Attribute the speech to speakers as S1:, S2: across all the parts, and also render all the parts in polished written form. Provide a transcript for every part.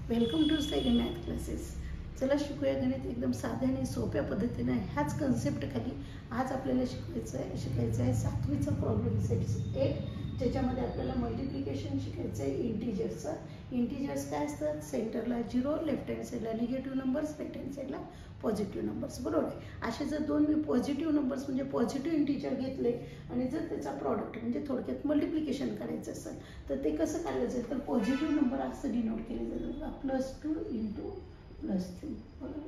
S1: Welcome to Sayali math classes. चला शिकूया गणित एकदम साध्या आणि सोप्या पद्धतीने. ह्याच कन्सेप्ट खाली आज आपल्याला शिकायचं आहे 7वीचा प्रॉब्लेम सेट 8, ज्याच्यामध्ये आपल्याला मल्टिप्लिकेशन शिकायचं आहे इंटिजर्सचा. इंटिजर्स काय असतात? सेंटरला 0, लेफ्ट हँड साईडला निगेटिव्ह नंबर्स, राईट हँड साईडला पॉझिटिव्ह नंबर्स. बरोबर आहे. असे जर दोन मी पॉझिटिव्ह नंबर्स म्हणजे पॉझिटिव्ह इंटिजर घेतले आणि जर त्याचा प्रॉडक्ट म्हणजे थोडक्यात मल्टिप्लिकेशन करायचं असेल तर ते कसं काढलं जाईल? तर पॉझिटिव्ह नंबर असं डिनोट केले जातात +2 × +3. बरोबर.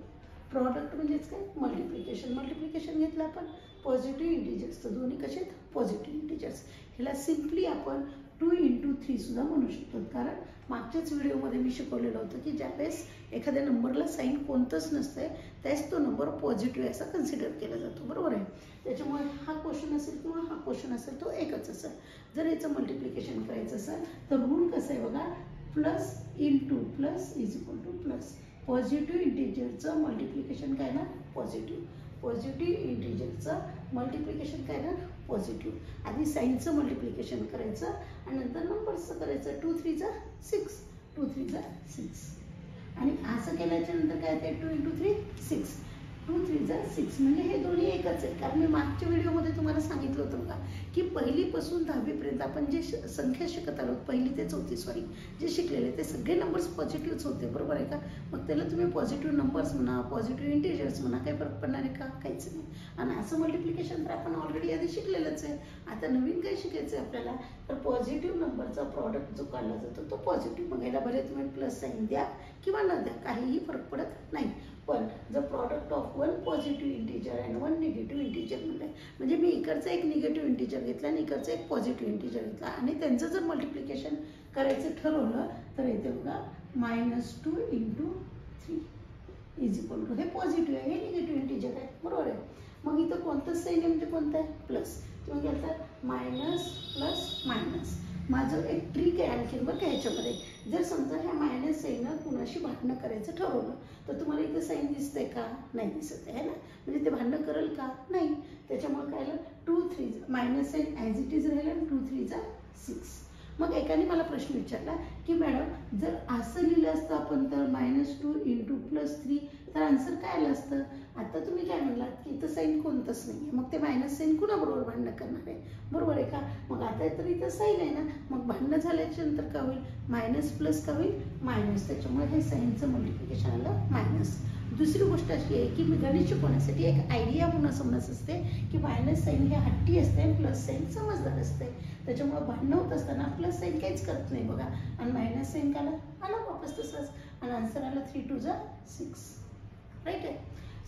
S1: प्रॉडक्ट म्हणजेच काय? मल्टिप्लिकेशन घेतलं आपण पॉझिटिव्ह इंटिजर्स, तर दोन्ही कसे आहेत? Positive integers. ह्याला सिम्पली आपण 2 × 3 सुद्धा म्हणू शकतो, कारण मागच्याच व्हिडिओमध्ये मी शिकवलेलं होतं की ज्यावेळेस एखाद्या नंबरला साईन कोणतंच नसतंय त्याच तो नंबर पॉझिटिव्ह असा कन्सिडर केला जातो. बरोबर आहे. त्याच्यामुळे हा क्वेश्चन असेल किंवा हा क्वेश्चन असेल तो एकच असेल. जर याचं मल्टिप्लिकेशन करायचं असेल तर रूल कसं आहे बघा, plus into plus is equal to plus. Positive इंटिजरचं मल्टिप्लिकेशन काय ना? पॉझिटिव्ह इंटिजरचं मल्टिप्लिकेशन काय ना? पॉझिटिव्ह. आधी साईनचं मल्टिप्लिकेशन करायचं आणि नंतर नंबर्सचं करायचं. 2 × 3 = 6, 2 × 3 = 6. आणि असं केल्याच्या नंतर काय ते 2 × 3 = 6, 2 × 3 = 6. म्हणजे हे दोन्ही एकच आहे. कारण मी मागच्या व्हिडिओमध्ये तुम्हाला सांगितलं होतं बघा की पहिलीपासून 10वीपर्यंत आपण जे संख्या शिकत आलो, पहिली ते 4थी जे शिकलेले ते सगळे नंबर्स पॉझिटिव्हच होते. बरोबर आहे का? मग त्याला तुम्ही पॉझिटिव्ह नंबर्स म्हणा, पॉझिटिव्ह इंटिजर्स म्हणा, काही फरक पडणार आहे का? काहीच नाही. आणि असं मल्टिप्लिकेशन तर आपण ऑलरेडी आधी शिकलेलंच आहे. आता नवीन काय शिकायचं आहे आपल्याला? तर पॉझिटिव्ह नंबरचा प्रॉडक्ट जो काढला जातो तो पॉझिटिव्ह. मग याला बरे तुम्ही प्लस साईन द्या किंवा न द्या, काहीही फरक पडत नाही. पण जर product of 1 positive integer and 1 negative integer म्हणजे मी इकडचा एक निगेटिव्ह इंटिजर घेतला आणि इकडचा एक पॉझिटिव्ह इंटिजर घेतला आणि त्यांचं जर मल्टिप्लिकेशन करायचं ठरवलं तर इथे बघा -2 × 3 इज इक्वल टू, हे पॉझिटिव्ह आहे, हे निगेटिव्ह इंटिजर आहे. बरोबर आहे. मग इथं कोणतं साईन आहे म्हणजे कोणतं आहे? प्लस. तुम्ही घेतात मायनस प्लस मायनस. माझं एक ट्रिक आहे आणखी बरं का ह्याच्यामध्ये. जर समजा ह्या मायनस साईननं कुणाशी भांडणं करायचं ठरवलं तर तुम्हाला इथं साईन दिसतंय का? नाही दिसत आहे ना. म्हणजे ते भांडणं करेल का? नाही. त्याच्यामुळे काय झालं? 2 × 3 minus sign as it is राहिलं, 2 × 3 = 6. मग एकाने मला प्रश्न विचारला की मॅडम जर असं लिहिलं असतं आपण तर -2 × +3 तर आन्सर काय आलं असतं? आता तुम्ही काय म्हणलात की इथं साईन कोणतंच नाही आहे, मग ते मायनस साईन कुणाबरोबर भांडणं करणार आहे? बरोबर आहे का? मग आता तर इथं साईन आहे ना, मग भांडणं झाल्याच्या नंतर काय होईल? मायनस प्लस का होईल? मायनस. त्याच्यामुळे हे साईनचं मल्टिप्लिकेशन आलं मायनस. दुसरी गोष्ट अशी आहे की मी गणित शिकवण्यासाठी एक आयडिया म्हणून समज असते की मायनस साईन हे हट्टी असते आणि प्लस साईन समजदार असते. त्याच्यामुळे भांडणं होत असताना प्लस साईन काहीच करत नाही बघा, आणि मायनस साईन काय आला वापस तसंच, आणि आन्सर आला 3 × 2 = 6. राईट आहे.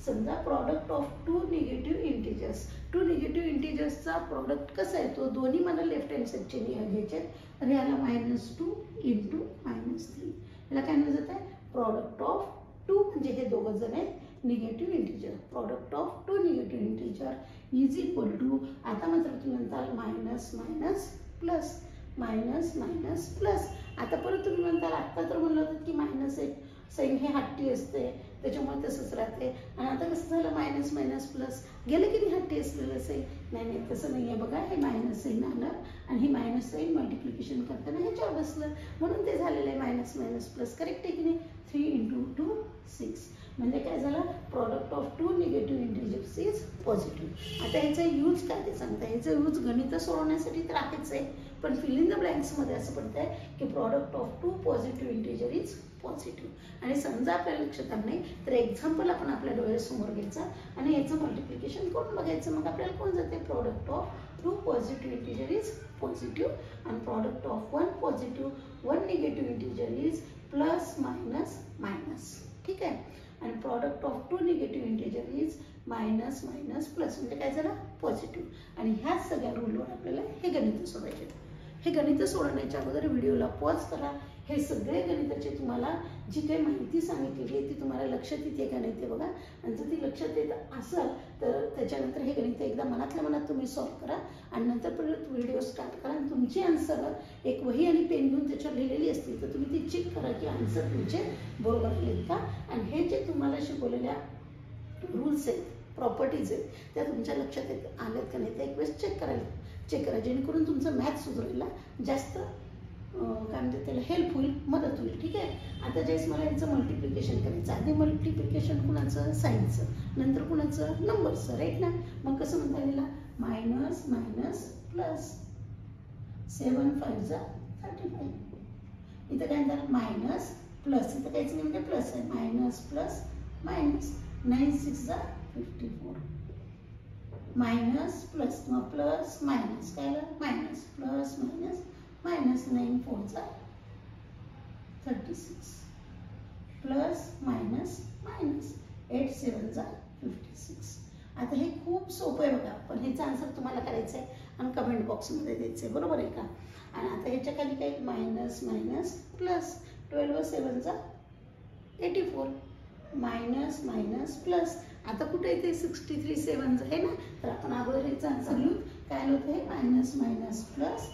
S1: समजा product of 2 negative integers. 2 negative इंटिजर्सचा प्रॉडक्ट कसा आहे? तो दोन्ही मला लेफ्ट हँड साईडचे घ्यायचे आहेत. तर याला -2 × -3. याला काय म्हणलं जात आहे? प्रॉडक्ट ऑफ 2 म्हणजे हे दोघं जण आहेत negative integer. Product of 2 negative integer is equal to, आता मात्र तुम्ही म्हणताल minus minus plus, minus minus plus. आता परत तुम्ही म्हणताल आत्ता तर म्हणलं होतं की मायनस साईन हे हट्टी असते त्याच्यामुळे तसंच राहते, आणि आता कसं झालं? मायनस मायनस प्लस गेलं की नाही हट्टी असलेलं साईन? नाही, तसं नाही आहे बघा. हे मायनस साईन आलं आणि ही मायनस साईन मल्टिप्लिकेशन करताना ह्याच्यावर बसलं म्हणून ते झालेलं आहे मायनस मायनस प्लस. करेक्ट आहे की नाही? 3 × 2 = 6. म्हणजे काय झालं? Product of 2 negative integers is positive. आता ह्याचा यूज काय ते सांगता? ह्याचा यूज गणित सोडवण्यासाठी तर आहेच आहे, पण फिल इन द ब्लँक्समध्ये असं पडतं आहे की product of 2 positive integer is positive. आणि समजा आपल्याला लक्षात आलं नाही तर एक्झाम्पल आपण आपल्या डोळ्यासमोर घ्यायचं आणि याचं मल्टिप्लिकेशन करून बघायचं. मग आपल्याला कोण जाते? Product of 2 positive integer is positive आणि product of 1 positive 1 negative integer is plus minus minus. ठीक आहे. आणि product of 2 negative integer is minus minus plus. म्हणजे काय झालं? पॉझिटिव्ह. आणि ह्याच सगळ्या रूलवर आपल्याला हे गणित सोडवायचे. हे गणित सोडवण्याच्या अगोदर व्हिडिओला पॉज करा. हे सगळे गणिताचे तुम्हाला जी काही माहिती सांगितलेली आहे ती तुम्हाला लक्षात येते का नाही ते बघा. आणि जर ती लक्षात येत असेल तर त्याच्यानंतर हे गणित एकदा मनातल्या मनात तुम्ही सॉल्व करा आणि नंतर परत व्हिडिओ स्टार्ट करा. आणि तुमची आन्सर एक वही आणि पेन घेऊन त्याच्यावर लिहिलेली असतील तर तुम्ही ती चेक करा की आन्सर तुमचे बरोबर आहेत का. आणि हे जे तुम्हाला शिकवलेल्या रूल्स आहेत, प्रॉपर्टीज आहेत, त्या तुमच्या लक्षात आल्यात का नाही ते एक वेळेस चेक करा जेणेकरून तुमचं मॅथ सुधारायला जास्त काय म्हणते त्याला हेल्प होईल, मदत होईल. होईल. ठीक आहे. आता ज्यावेळेस मला यांचं मल्टिप्लिकेशन करायचं, आधी मल्टिप्लिकेशन कुणाचं, साईनचं, नंतर कुणाचं, नंबरचं, राईट ना. मग कसं म्हणता येईल, मायनस मायनस प्लस, 7 5 जा 35. इथं काय म्हणतात, मायनस प्लस, इथं काहीच नाही म्हणजे प्लस आहे, मायनस प्लस मायनस, 9 6 जा 54, मायनस प्लस किंवा प्लस मायनस, काय मायनस प्लस मायनस मायनस, 9 4 जा 36, प्लस मायनस मायनस, 8 7 जा 56. आता हे खूप सोपं आहे बघा, पण ह्याचा आन्सर तुम्हाला करायचं आहे आणि कमेंट बॉक्समध्ये द्यायचं आहे, बरोबर आहे का. आणि आता ह्याच्या खाली काय, मायनस मायनस प्लस, 12 7 जा 84, मायनस मायनस प्लस. आता कुठे येते 63 7 आहे ना, तर आपण अगोदर ह्याचा आन्सर लिहून काय होतं, मायनस मायनस प्लस,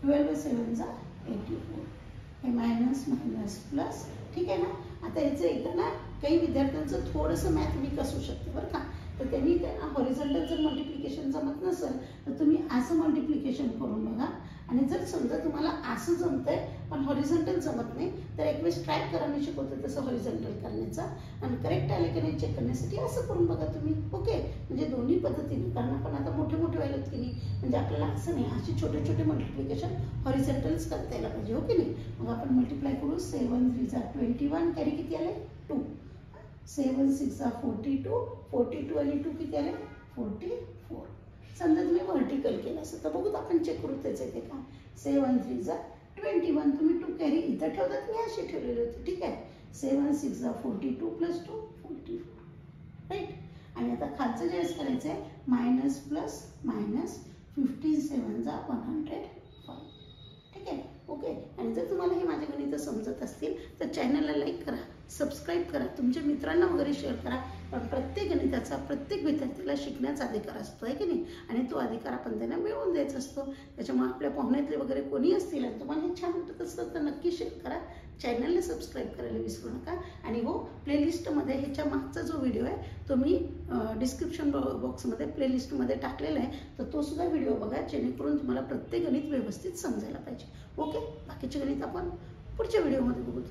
S1: 12 7 जा 84, हे मायनस मायनस प्लस. ठीक आहे ना. आता याचं एकदा ना काही विद्यार्थ्यांचं थोडंसं मॅथ वीक असू शकते बरं का, तर त्यांनी त्यांना हॉरिझॉन्टल जर मल्टिप्लिकेशन जमत नसेल तर तुम्ही असं मल्टिप्लिकेशन करून बघा. आणि जर समजा तुम्हाला असं जमतंय पण हॉरिझॉन्टल जमत नाही तर एक वेळेस ट्राय करा, मी शिकवते तसं हॉरिझॉन्टल करण्याचा, आणि करेक्ट आले की नाही चेक करण्यासाठी असं करून बघा तुम्ही. ओके, म्हणजे दोन्ही पद्धतीने, कारण आपण आता मोठे मोठे व्हायलात की नाही, म्हणजे आपल्याला असं नाही, असे छोटे छोटे मल्टिप्लिकेशन हॉरिझॉन्टल्स करता यायला पाहिजे, हो की नाही. मग आपण मल्टिप्लाय करू, 7 3 जा 21, कॅरी किती आले 2, 7 6 जा 42, 42 आणि 2 किती आले 44. समजा तुम्ही व्हर्टिकल केलं असं तर बघू आपण चेक करू त्याचं येते का. 7 3 जा 21, तुम्ही 2 कॅरी इथं ठेवतात, मी असे ठेवलेले होते. ठीक आहे. 7 6 जा 42 प्लस 2 44, राईट. आणि आता खालचं जे करायचं आहे, मायनस प्लस मायनस, 15 7 जा 105. ठीक आहे. ओके. आणि जर तुम्हाला हे माझे गणित समजत असतील तर चॅनलला लाईक करा, सबस्क्राईब करा, तुमच्या मित्रांना वगैरे शेअर करा. पण प्रत्येक गणिताचा प्रत्येक विद्यार्थ्याला शिकण्याचा अधिकार असतो, आहे की नाही, आणि तो अधिकार आपण त्यांना मिळवून द्यायचा असतो. त्याच्यामुळे आपल्या पाहुण्यातले वगैरे कोणी असतील आणि तुम्हाला हे छान वाटत असतं तर नक्की शेअर करा, चॅनलला सबस्क्राईब करायला विसरू नका. आणि हो, प्लेलिस्टमध्ये ह्याच्या मागचा जो व्हिडिओ आहे तो मी डिस्क्रिप्शन बॉक्समध्ये प्लेलिस्टमध्ये टाकलेला आहे, तर तो सुद्धा व्हिडिओ बघा, जेणेकरून तुम्हाला प्रत्येक गणित व्यवस्थित समजायला पाहिजे. ओके. बाकीचे गणित आपण पुढच्या व्हिडिओमध्ये बघू.